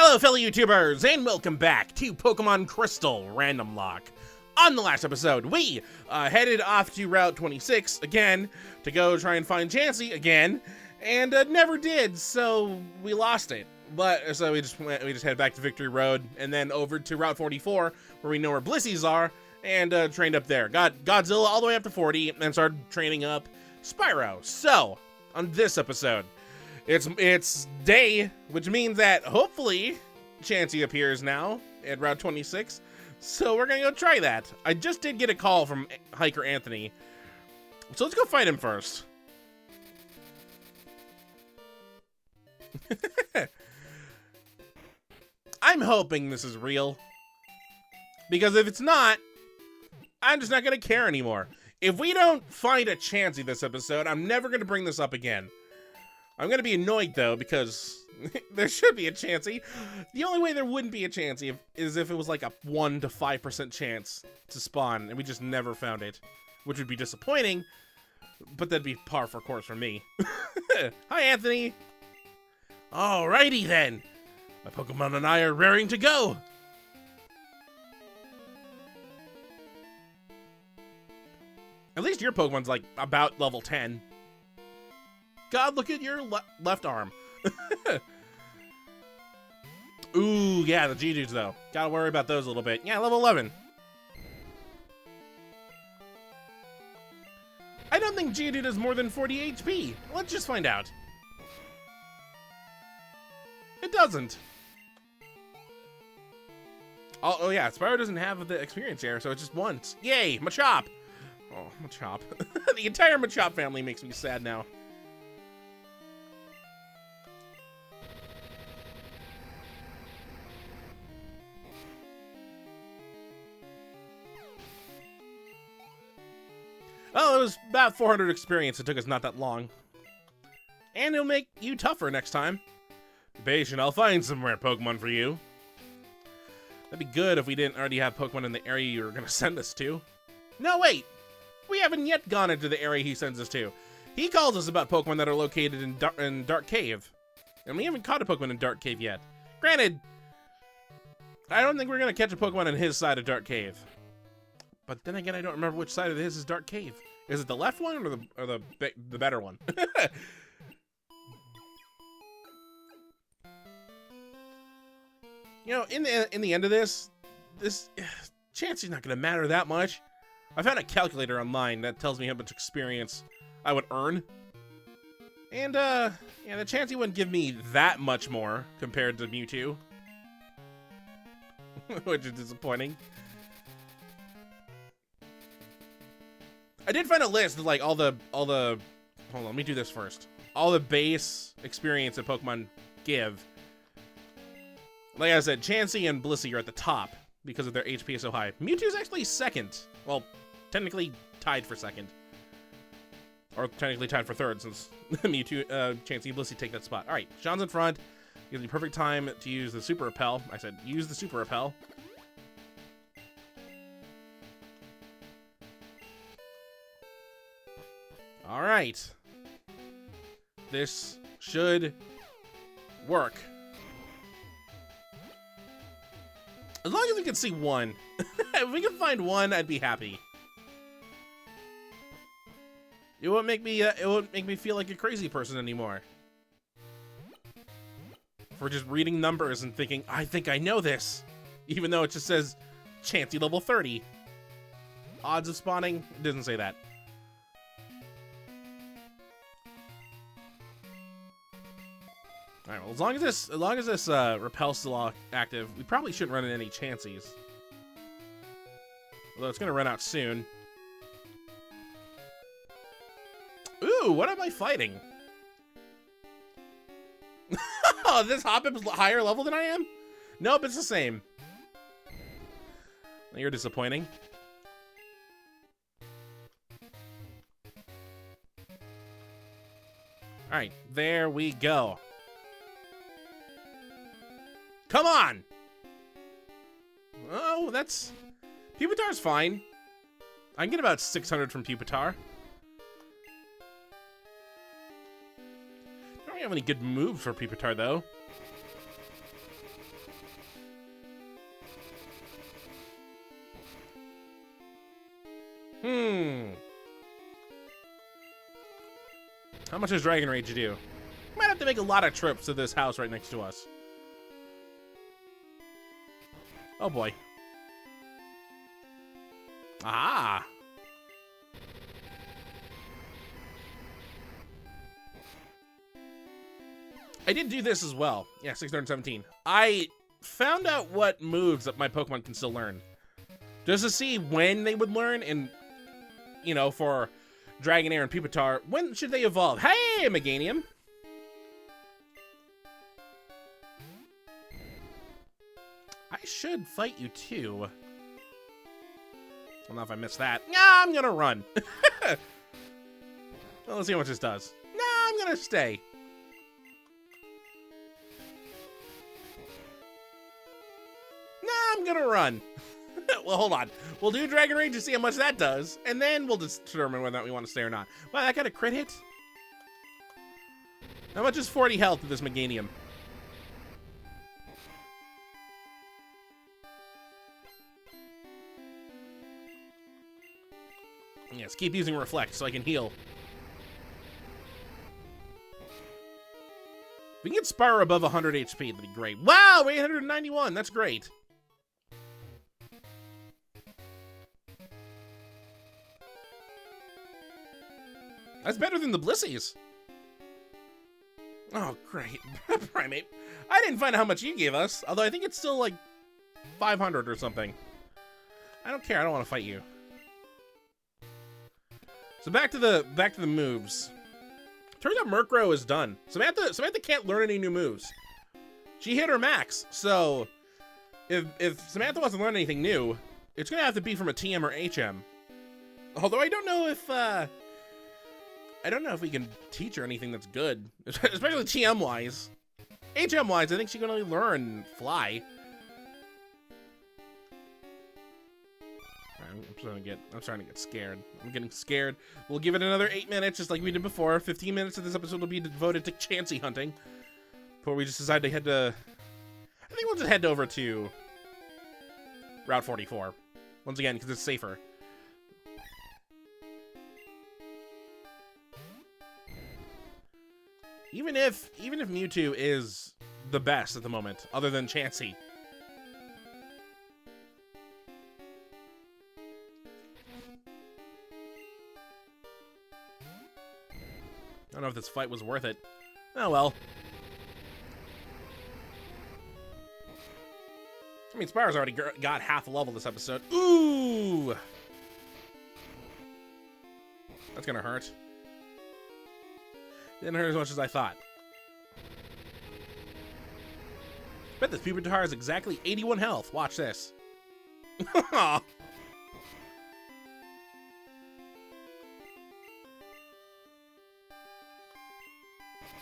Hello, fellow YouTubers, and welcome back to Pokémon Crystal Randomlocke. On the last episode, we headed off to Route 26 again to go try and find Chansey again, and never did, so we lost it. But so we just headed back to Victory Road and then over to Route 44, where we know where Blisseys are, and trained up there. Got Godzilla all the way up to 40, and started training up Spyro. So on this episode, it's day, which means that hopefully Chansey appears now at Route 26. So we're gonna go try that. I just did get a call from Hiker Anthony, so let's go fight him first. I'm hoping this is real, because if it's not, I'm just not gonna care anymore. If we don't find a Chansey this episode, I'm never gonna bring this up again. I'm gonna be annoyed though, because there should be a Chansey. The only way there wouldn't be a Chansey is if it was like a 1 to 5% chance to spawn, and we just never found it, which would be disappointing, but that'd be par for course for me. Hi, Anthony. Alrighty then. My Pokemon and I are raring to go. At least your Pokemon's like about level 10. God, look at your left arm. Ooh, yeah, the G-Dudes though. Gotta worry about those a little bit. Yeah, level 11. I don't think G-Dude is more than 40 HP. Let's just find out. It doesn't. Oh yeah, Spyro doesn't have the experience here, so it's just once. Yay, Machop. Oh, Machop. The entire Machop family makes me sad now. Oh, it was about 400 experience. It took us not that long. And it'll make you tougher next time. Be patient, I'll find some rare Pokemon for you. That'd be good if we didn't already have Pokemon in the area you were going to send us to. No, wait! We haven't yet gone into the area he sends us to. He calls us about Pokemon that are located in Dark Cave. And we haven't caught a Pokemon in Dark Cave yet. Granted, I don't think we're going to catch a Pokemon in his side of Dark Cave. But then again, I don't remember which side of his is Dark Cave. Is it the left one or the better one? You know, in the end of this Chansey's not gonna matter that much. I found a calculator online that tells me how much experience I would earn. And yeah, the Chansey wouldn't give me that much more compared to Mewtwo. Which is disappointing. I did find a list of like all the hold on, let me do this first. All the base experience that Pokemon give. Like I said, Chansey and Blissey are at the top because of their HP is so high. Mewtwo's actually second. Well, technically tied for second. Or technically tied for third, since Mewtwo, Chansey and Blissey take that spot. Alright, Sean's in front. Gives me perfect time to use the Super Repel. I said, use the Super Repel. Alright. This should work. As long as we can see one. If we can find one, I'd be happy. It won't make me feel like a crazy person anymore. For just reading numbers and thinking, I think I know this. Even though it just says Chansey level 30. Odds of spawning, it doesn't say that. Alright, well, as long as this repel's still active, we probably shouldn't run into any Chanseys. Although it's gonna run out soon. Ooh, what am I fighting? Oh, this Hoppip's higher level than I am? Nope, it's the same. You're disappointing. Alright, there we go. Come on! Oh, that's... Pupitar's fine. I can get about 600 from Pupitar. Don't really have any good moves for Pupitar, though. How much does Dragon Rage do? Might have to make a lot of trips to this house right next to us. Oh boy. Ah. I did do this as well. Yeah, 617. I found out what moves that my Pokemon can still learn. Just to see when they would learn and, you know, for Dragonair and Pupitar, when should they evolve? Hey, Meganium! I should fight you too. I don't know if I missed that. Nah, I'm gonna run. Well, let's see how much this does. Nah, I'm gonna stay. Nah, I'm gonna run. Well, hold on. We'll do Dragon Rage to see how much that does, and then we'll determine whether or not we want to stay or not. Wow, that got a crit hit? How much is 40 health to this Meganium? Yes, keep using Reflect so I can heal. If we can get Spyro above 100 HP, that'd be great. Wow, 891, that's great. That's better than the Blissies. Oh, great. Primate. I didn't find out how much you gave us, although I think it's still like 500 or something. I don't care, I don't want to fight you. So back to the moves. Turns out Murkrow is done. Samantha can't learn any new moves. She hit her max, so if Samantha wants to learn anything new, it's gonna have to be from a TM or HM. Although I don't know if we can teach her anything that's good, especially TM wise. HM wise, I think she can only learn Fly. I'm starting to get scared. I'm getting scared. We'll give it another 8 minutes, just like we did before. 15 minutes of this episode will be devoted to Chansey hunting. Before we just decide to head to... I think we'll just head over to Route 44. Once again, because it's safer. Even if Mewtwo is the best at the moment, other than Chansey. I don't know if this fight was worth it. Oh well. I mean, Spyro's already got half a level this episode. Ooh! That's gonna hurt. Didn't hurt as much as I thought. Bet this Pupitar has exactly 81 health. Watch this.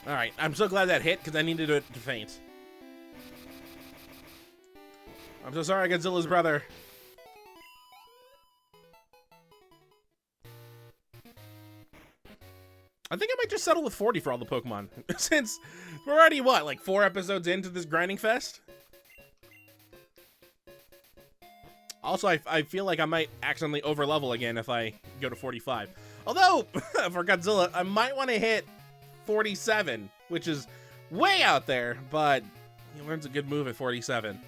Alright, I'm so glad that hit, because I needed it to faint. I'm so sorry, Godzilla's brother. I think I might just settle with 40 for all the Pokemon. Since we're already, what, like 4 episodes into this grinding fest? Also, I feel like I might accidentally overlevel again if I go to 45. Although, for Godzilla, I might want to hit 47, which is way out there, but he learns a good move at 47.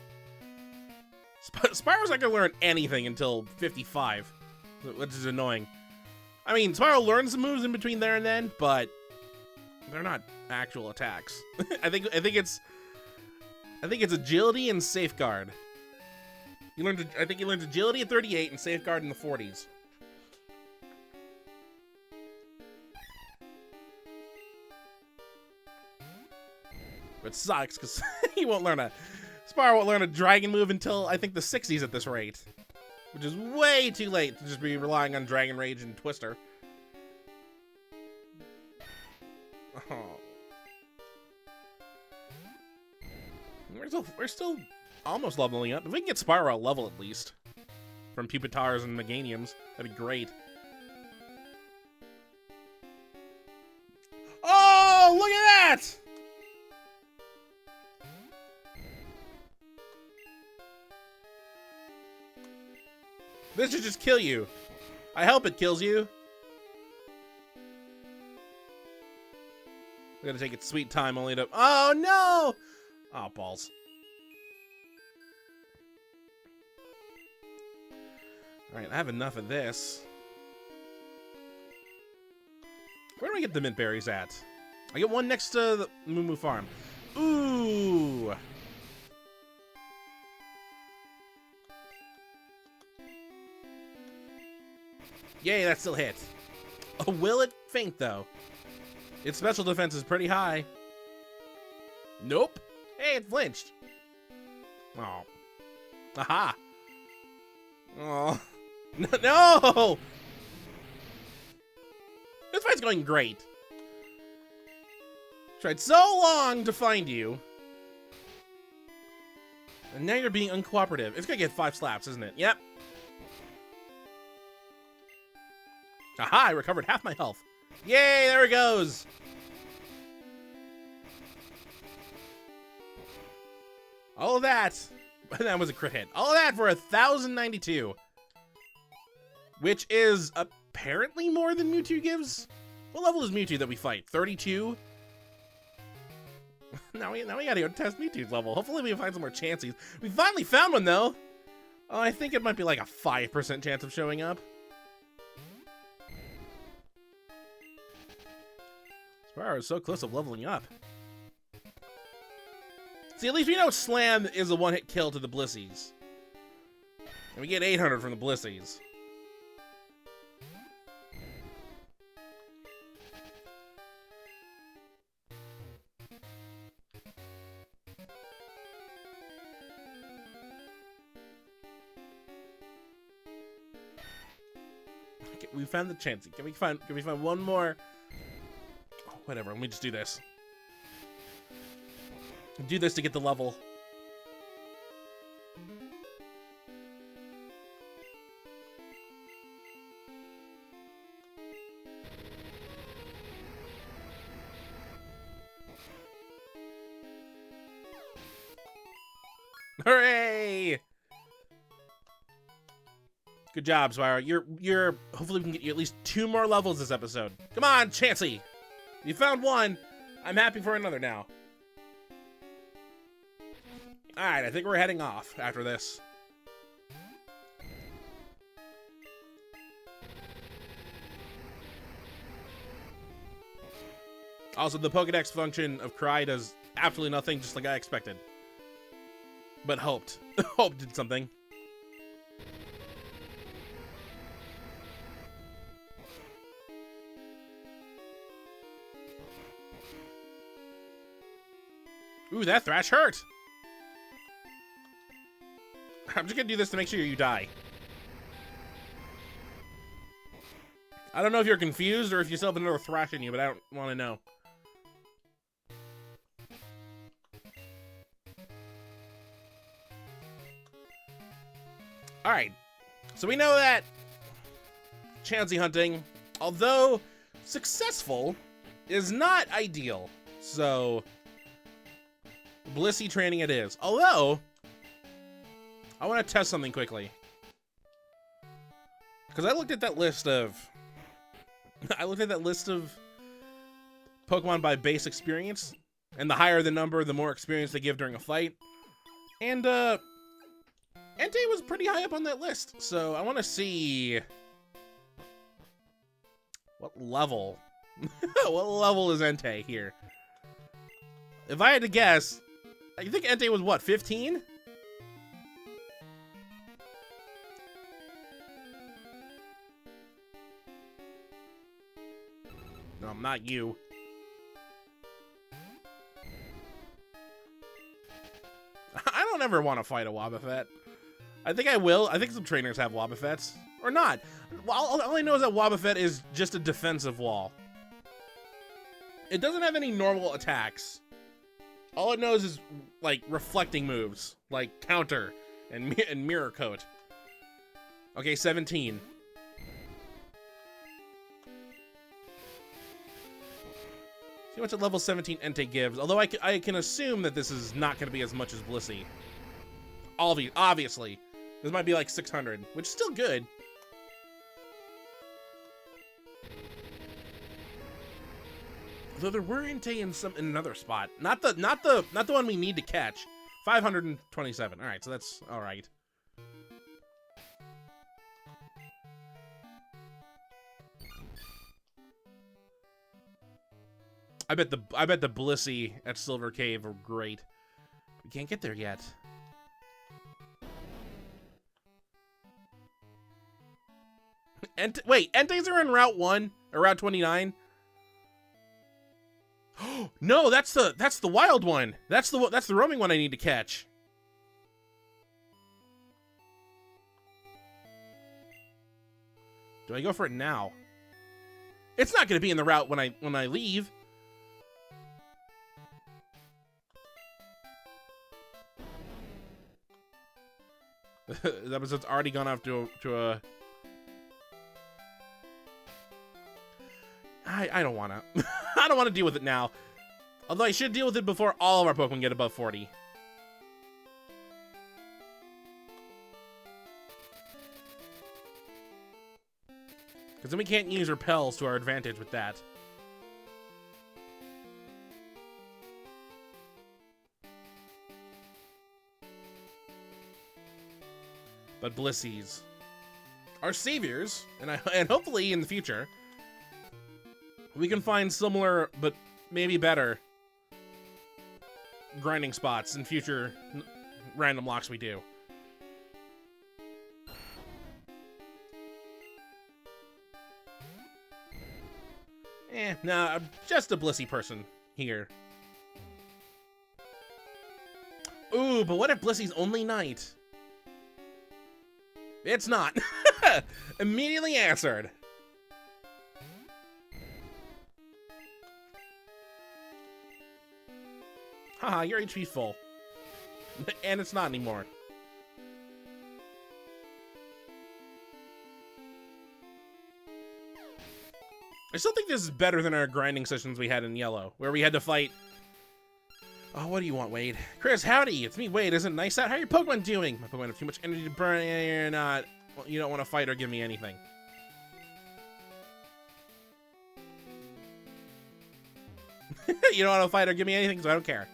Spyro's not gonna learn anything until 55, which is annoying. I mean, Spyro learns the moves in between there and then, but they're not actual attacks. I think it's agility and safeguard. I think he learns agility at 38 and safeguard in the 40s. It sucks because Spyro won't learn a dragon move until I think the 60s at this rate, which is way too late to just be relying on Dragon Rage and Twister. Oh. We're still almost leveling up. If we can get Spyro a level at least from Pupitars and Meganiums, that'd be great. Oh, look at that! This should just kill you. I hope it kills you. We're gonna take its sweet time only to... Oh, no! Oh, balls. Alright, I have enough of this. Where do I get the mint berries at? I get one next to the Moo Moo Farm. Ooh! Yay, that still hit. Oh, will it faint, though? Its special defense is pretty high. Nope. Hey, it flinched. Oh. Aha! Oh. No! This fight's going great. Tried so long to find you. And now you're being uncooperative. It's gonna get 5 slaps, isn't it? Yep. Aha, I recovered half my health. Yay, there it goes. All of that. That was a crit hit. All of that for 1,092. Which is apparently more than Mewtwo gives. What level is Mewtwo that we fight? 32? now we gotta go test Mewtwo's level. Hopefully we can find some more chances. We finally found one though. Oh, I think it might be like a 5% chance of showing up. Spyro is so close to leveling up. See, at least we know Slam is a one-hit kill to the Blissies. And we get 800 from the Blissies. Okay, we found the Chansey. Can we find one more? Oh, whatever, let me just do this. Do this to get the level. Hooray! Good job, Spyro. You're hopefully we can get you at least 2 more levels this episode. Come on, Chansey. You found one. I'm happy for another now. Alright, I think we're heading off after this. Also, the Pokédex function of Cry does absolutely nothing, just like I expected. But hoped. Hope did something. Ooh, that thrash hurt! I'm just gonna do this to make sure you die. I don't know if you're confused or if you still have another thrash in you, but I don't want to know. Alright, so we know that Chansey hunting, although successful, is not ideal. So, Blissey training it is. Although, I want to test something quickly. Because I looked at that list of... Pokemon by base experience. And the higher the number, the more experience they give during a fight. And, Entei was pretty high up on that list. So, I want to see... what level? What level is Entei here? If I had to guess, I think Entei was what, 15? No, not you. I don't ever want to fight a Wobbuffet. I think I will. I think some trainers have Wobbuffets. Or not. All I know is that Wobbuffet is just a defensive wall. It doesn't have any normal attacks. All it knows is, like, reflecting moves. Like Counter and Mirror Coat. Okay, 17. See how much a level 17 Entei gives. Although I can assume that this is not going to be as much as Blissey. Obviously. This might be like 600, which is still good. Though there were Entei in another spot. Not the one we need to catch. 527. All right, so that's all right. I bet the Blissey at Silver Cave are great. We can't get there yet. Wait, Entei's are in Route 1 or Route 29? No, that's the wild one. That's the roaming one I need to catch. Do I go for it now? It's not going to be in the route when I leave. The episode's already gone off to a. I don't want to. I don't want to deal with it now. Although I should deal with it before all of our Pokemon get above 40. Because then we can't use repels to our advantage with that. But Blissies are saviors, and hopefully in the future we can find similar but maybe better grinding spots in future random locks we do. Nah, I'm just a Blissey person here. Ooh, but what if Blissey's only night? It's not. Immediately answered. Haha, your HP's full. And it's not anymore. I still think this is better than our grinding sessions we had in Yellow, where we had to fight... Oh, what do you want, Wade? Chris, howdy, it's me, Wade. Isn't it nice out? How are your Pokemon doing? My Pokemon have too much energy to burn, and you're not... Well, you don't want to fight or give me anything. You don't want to fight or give me anything, so I don't care.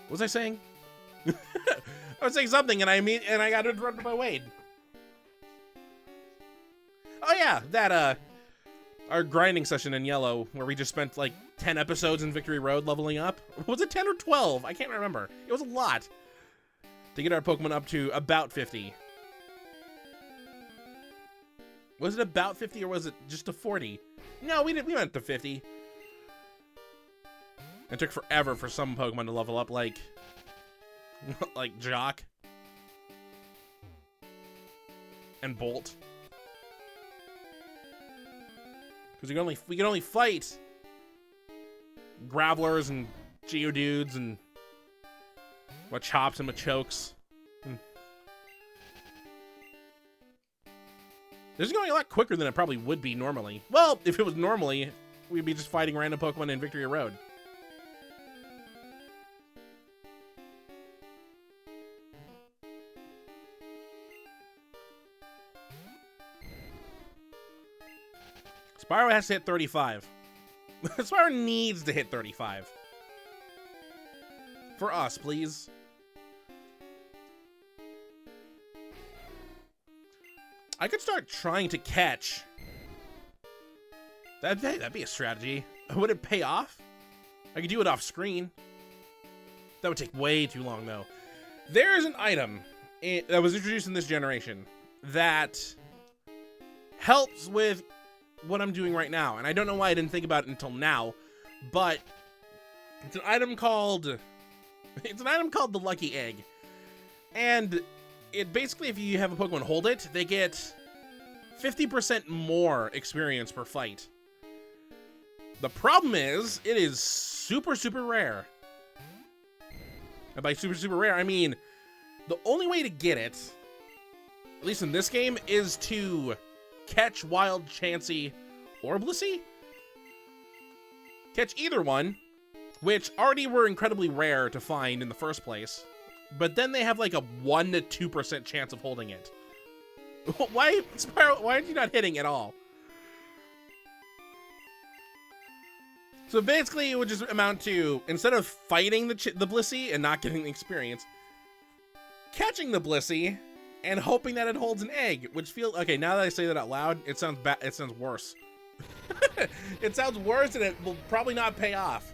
What was I saying? I was saying something, and I got interrupted by Wade. Oh yeah, that our grinding session in Yellow, where we just spent like 10 episodes in Victory Road leveling up. Was it 10 or 12? I can't remember. It was a lot to get our Pokemon up to about 50. Was it about 50 or was it just to 40? No, we went to 50. It took forever for some Pokemon to level up, like Jock and Bolt. Because we can only fight Gravelers and Geodudes and Machops and Machokes. This is going a lot quicker than it probably would be normally. Well, if it was normally, we'd be just fighting random Pokemon in Victory Road. Spyro has to hit 35. Spyro needs to hit 35. For us, please. I could start trying to catch. That'd be a strategy. Would it pay off? I could do it off screen. That would take way too long, though. There is an item that was introduced in this generation that helps with what I'm doing right now, and I don't know why I didn't think about it until now, but it's an item called the Lucky Egg, and it basically, if you have a Pokemon hold it, they get 50% more experience per fight. The problem is, it is super, super rare. And by super, super rare, I mean, the only way to get it, at least in this game, is to catch Wild Chansey or Blissey? Catch either one, which already were incredibly rare to find in the first place, but then they have like a 1 to 2% chance of holding it, Why, Spyro, why are you not hitting at all? So basically, it would just amount to, instead of fighting the Blissey and not getting the experience, catching the Blissey and hoping that it holds an egg, which feels, okay, now that I say that out loud, it sounds bad, it sounds worse. It sounds worse and it will probably not pay off.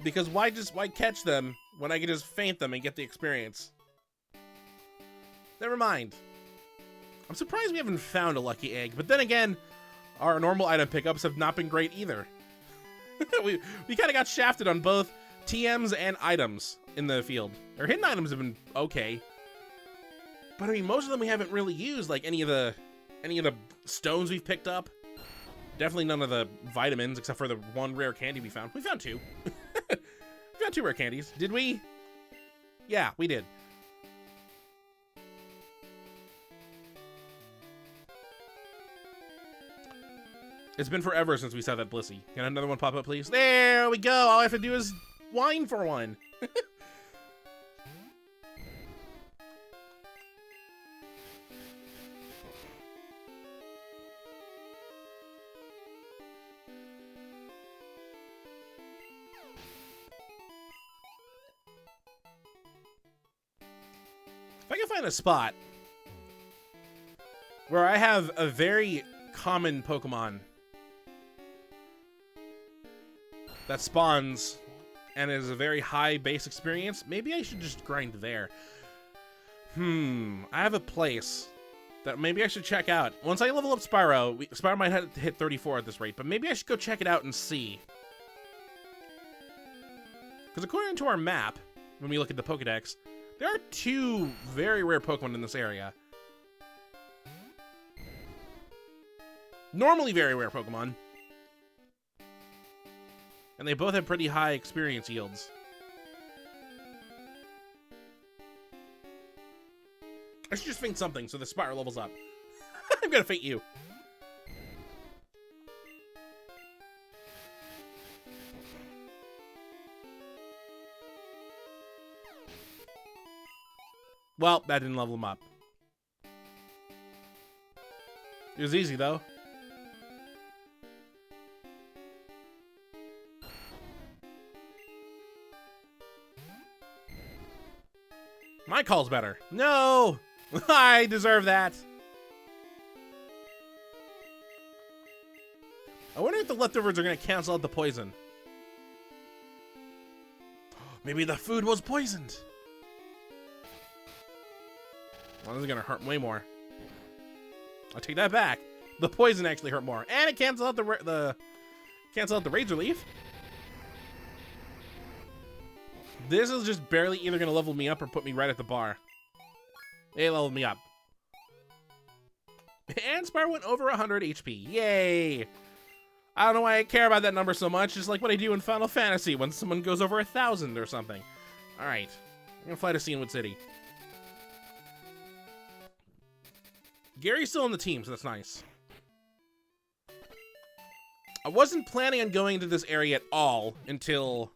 Because why catch them when I can just feint them and get the experience? Never mind. I'm surprised we haven't found a lucky egg, but then again, our normal item pickups have not been great either. we kind of got shafted on both TMs and items in the field. Our hidden items have been okay, but I mean, most of them we haven't really used, like any of the stones we've picked up. Definitely none of the vitamins, except for the one rare candy we found. We found two. We found two rare candies. Did we? Yeah, we did. It's been forever since we saw that Blissey. Can another one pop up, please? There we go. All I have to do is whine for one. If I can find a spot where I have a very common Pokemon that spawns and is a very high base experience, maybe I should just grind there. I have a place that maybe I should check out. Once I level up Spyro, Spyro might have to hit 34 at this rate, but maybe I should go check it out and see. Because according to our map, when we look at the Pokedex, there are two very rare Pokemon in this area. Normally very rare Pokemon. And they both have pretty high experience yields. I should just feint something so the Spyro levels up. I'm gonna feint you. Well, that didn't level him up. It was easy, though. My call's better. No! I deserve that. I wonder if the leftovers are going to cancel out the poison. Maybe the food was poisoned. Well, this is going to hurt way more. I'll take that back. The poison actually hurt more. And it canceled out the rage relief. This is just barely either going to level me up or put me right at the bar. It leveled me up. And Spyro went over 100 HP. Yay! I don't know why I care about that number so much. It's like what I do in Final Fantasy when someone goes over 1,000 or something. Alright. I'm going to fly to Cianwood City. Gary's still on the team, so that's nice. I wasn't planning on going to this area at all until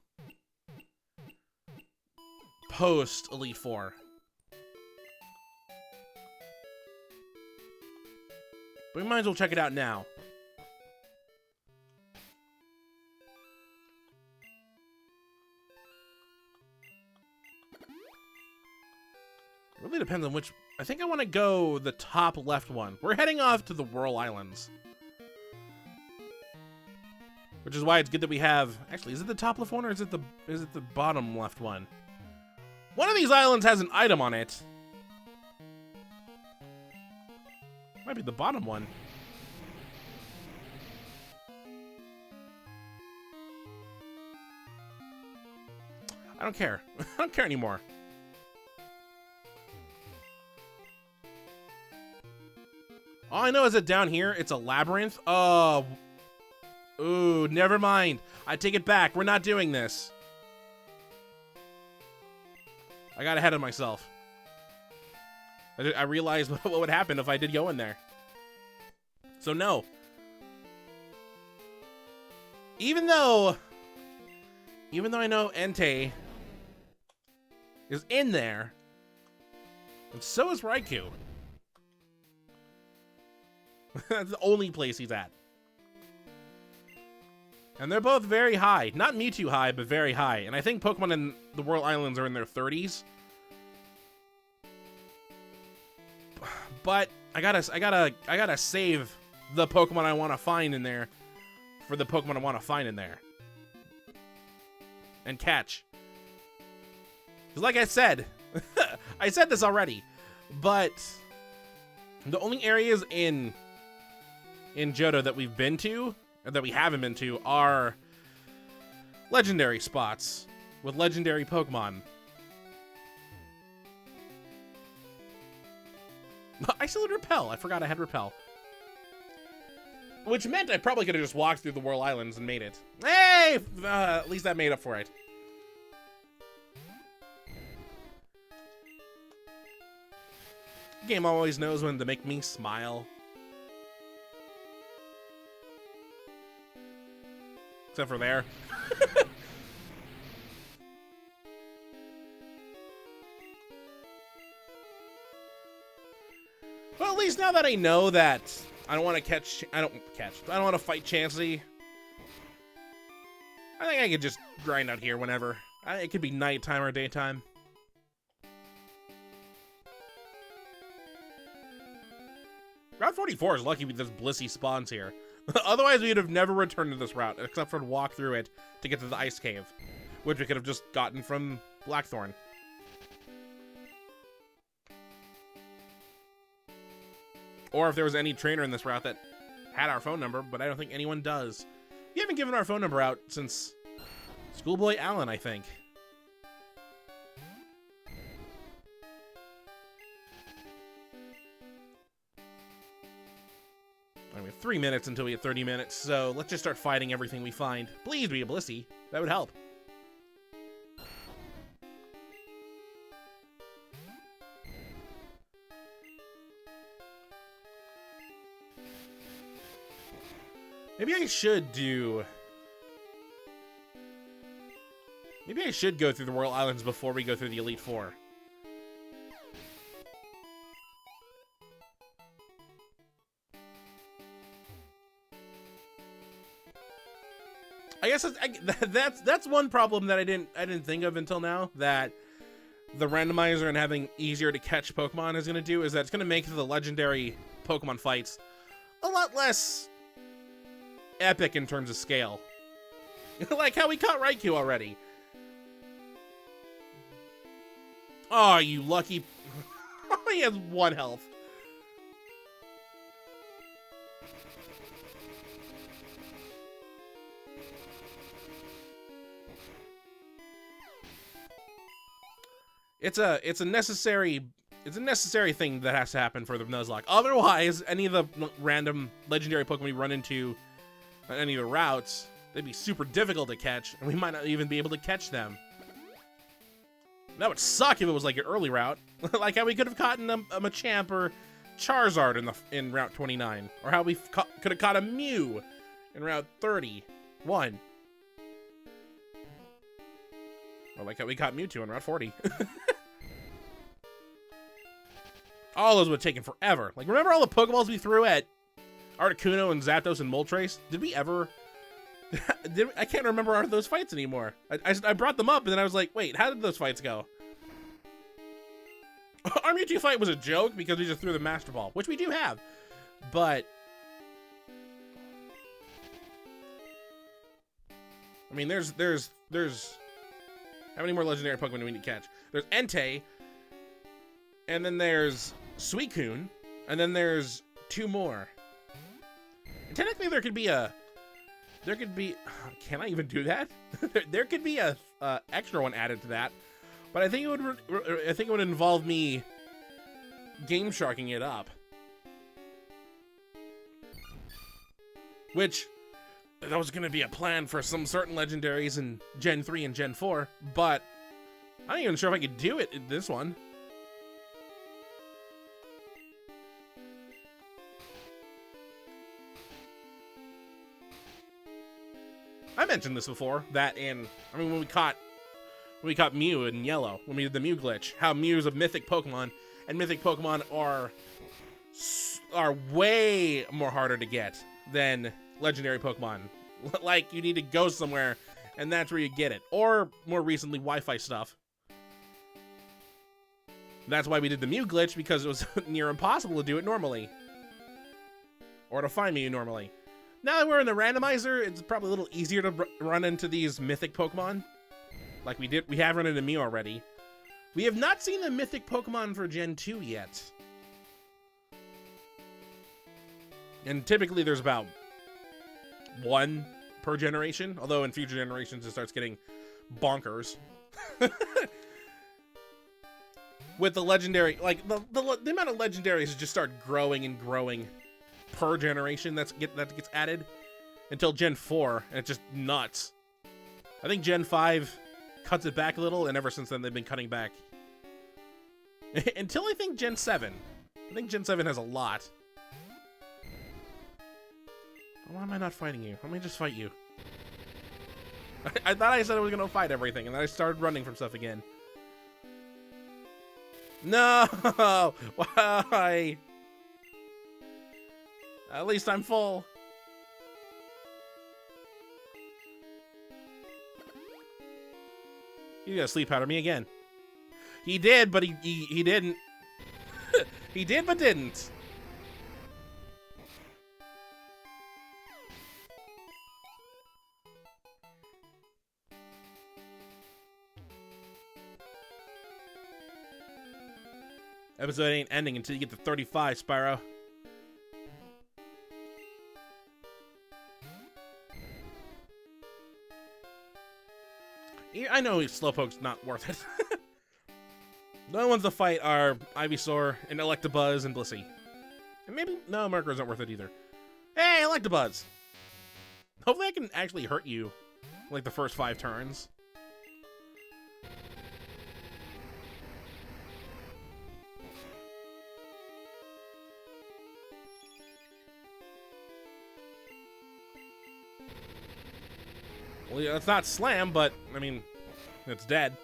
post Elite Four. But we might as well check it out now. It really depends on which. I think I want to go the top left one. We're heading off to the Whirl Islands. Which is why it's good that we have. Actually, is it the top left one or is it the bottom left one? One of these islands has an item on it. Might be the bottom one. I don't care. I don't care anymore. All I know is that down here, it's a labyrinth. Oh. Ooh, never mind. I take it back. We're not doing this. I got ahead of myself. I realized what would happen if I did go in there. So no. Even though I know Entei is in there, and so is Raikou. That's the only place he's at. And they're both very high. Not Mewtwo high, but very high. And I think Pokemon in the World Islands are in their 30s. But I gotta save the Pokemon I want to find in there for the Pokemon I want to find in there. And catch. Because like I said, I said this already, but the only areas in Johto that we've been to, or that we haven't been to, are legendary spots with legendary Pokemon. I still had Repel. I forgot I had Repel. Which meant I probably could have just walked through the World Islands and made it. Hey! At least that made up for it. The game always knows when to make me smile. Except for there. Well, at least now that I know that I don't want to fight Chansey. I think I could just grind out here whenever. It could be nighttime or daytime. Route 44 is lucky with this Blissey spawns here. Otherwise, we would have never returned to this route, except for to walk through it to get to the Ice Cave, which we could have just gotten from Blackthorn. Or if there was any trainer in this route that had our phone number, but I don't think anyone does. We haven't given our phone number out since Schoolboy Allen, I think. We have 3 minutes until we get 30 minutes, so let's just start fighting everything we find. Please be a Blissey. That would help. Maybe I should go through the World Islands before we go through the Elite Four. I guess that's one problem that I didn't think of until now, that the randomizer and having easier to catch Pokemon is going to do, is that it's going to make the legendary Pokemon fights a lot less epic in terms of scale. Like how we caught Raikou already. Oh, you lucky... He has 1 health. It's a necessary thing that has to happen for the Nuzlocke. Otherwise, any of the random legendary Pokemon we run into on any of the routes, they'd be super difficult to catch, and we might not even be able to catch them. That would suck if it was like an early route, like how we could have caught a Machamp or Charizard in Route 29, or how we could have caught a Mew in Route 31. Or like how we caught Mewtwo in Route 40. All those would have taken forever. Like, remember all the Pokeballs we threw at Articuno and Zapdos and Moltres? Did we ever... I can't remember those fights anymore. I brought them up, and then I was like, wait, how did those fights go? Our Mewtwo fight was a joke because we just threw the Master Ball, which we do have. But... I mean, there's... How many more legendary Pokemon do we need to catch? There's Entei, and then there's Suicune, and then there's 2 more. And technically, there could be... Can I even do that? There could be a extra one added to that, but I think it would involve me Game Sharking it up, which that was going to be a plan for some certain legendaries in Gen 3 and Gen 4, but I'm not even sure if I could do it in this one. I mentioned this before, that when we caught Mew in Yellow, when we did the Mew glitch, how Mew's a mythic Pokemon, and mythic Pokemon are are way more harder to get than legendary Pokemon. Like, you need to go somewhere, and that's where you get it. Or, more recently, Wi-Fi stuff. That's why we did the Mew glitch, because it was near impossible to do it normally. Or to find Mew normally. Now that we're in the randomizer, it's probably a little easier to run into these mythic Pokemon. Like we have run into Mew already. We have not seen the mythic Pokemon for Gen 2 yet. And typically there's about one per generation, although in future generations it starts getting bonkers. With the legendary, like the amount of legendaries just start growing and growing per generation that gets added until Gen 4, and it's just nuts. I think Gen 5 cuts it back a little, and ever since then they've been cutting back. Until I think Gen 7. I think Gen 7 has a lot. Why am I not fighting you? Let me just fight you. I thought I said I was gonna fight everything, and then I started running from stuff again. No! Why? At least I'm full. He's gonna sleep powder me again. He did, but he didn't. He did, but didn't. Episode ain't ending until you get to 35, Spyro. I know Slowpoke's not worth it. The only ones to fight are Ivysaur and Electabuzz and Blissey. And maybe, no, Murkrow's not worth it either. Hey, Electabuzz! Hopefully I can actually hurt you, like the first 5 turns. Well, yeah, it's not Slam, but, I mean, it's dead.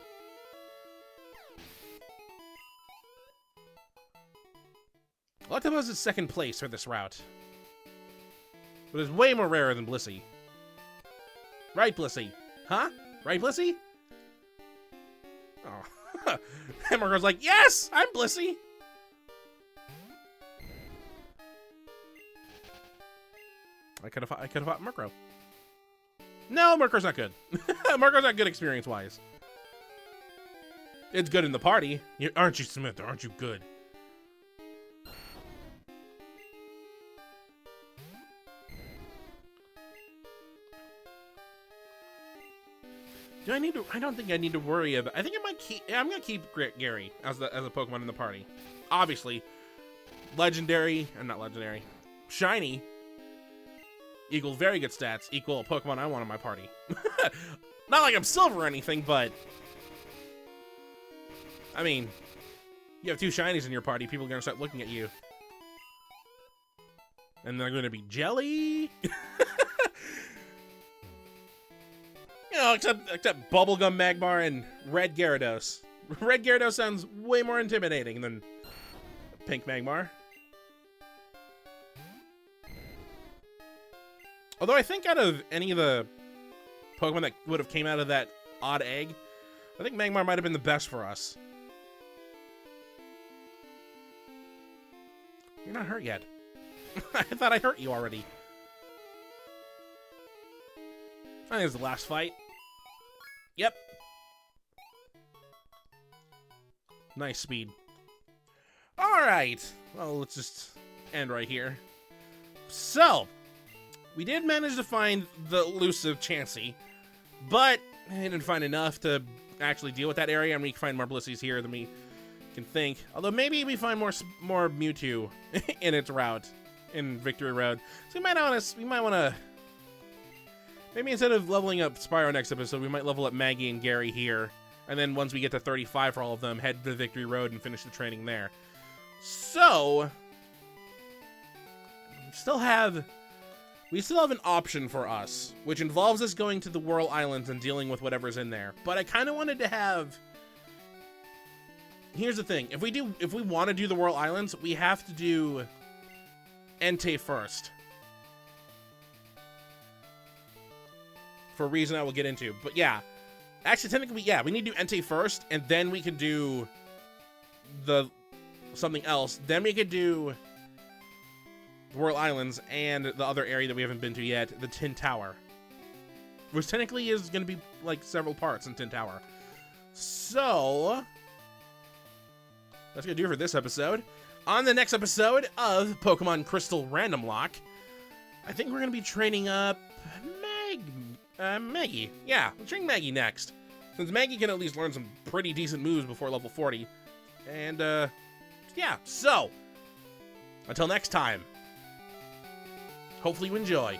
Electabuzz is second place for this route. But it's way more rarer than Blissey. Right, Blissey? Huh? Right, Blissey? Oh. Hammergirl's like, yes! I'm Blissey! I could have fought Murkrow. No, Murkrow's not good. Murkrow's not good experience-wise. It's good in the party. Aren't you, Samantha? Aren't you good? Do I need to? I don't think I need to worry about. I think I might keep. I'm gonna keep Gary as a Pokemon in the party. Obviously, legendary and not legendary, shiny equal very good stats equal a Pokemon I want in my party. Not like I'm silver or anything, but I mean, you have 2 shinies in your party. People are gonna start looking at you, and they're gonna be jelly. You know, except Bubblegum Magmar and Red Gyarados. Red Gyarados sounds way more intimidating than Pink Magmar. Although I think out of any of the Pokemon that would have came out of that odd egg, I think Magmar might have been the best for us. You're not hurt yet. I thought I hurt you already. I think it's the last fight. Yep. Nice speed. Alright. Well, let's just end right here. So, we did manage to find the elusive Chansey, but I didn't find enough to actually deal with that area, and we can find more Blissies here than we can think. Although maybe we find more Mewtwo in its route, in Victory Road. So we might want to maybe instead of leveling up Spyro next episode, we might level up Maggie and Gary here. And then once we get to 35 for all of them, head to Victory Road and finish the training there. So, we still have an option for us, which involves us going to the Whirl Islands and dealing with whatever's in there. But I kind of wanted to have... Here's the thing. If we want to do the Whirl Islands, we have to do Entei first. For a reason I will get into. But yeah. Actually, technically, yeah, we need to do Entei first, and then we can do something else. Then we could do the Royal Islands and the other area that we haven't been to yet, the Tin Tower. Which technically is going to be, like, several parts in Tin Tower. So, that's going to do it for this episode. On the next episode of Pokemon Crystal Randomlocke, I think we're going to be training up Maggie. Yeah, we'll train Maggie next. Since Maggie can at least learn some pretty decent moves before level 40. And, yeah, so, until next time, hopefully you enjoy.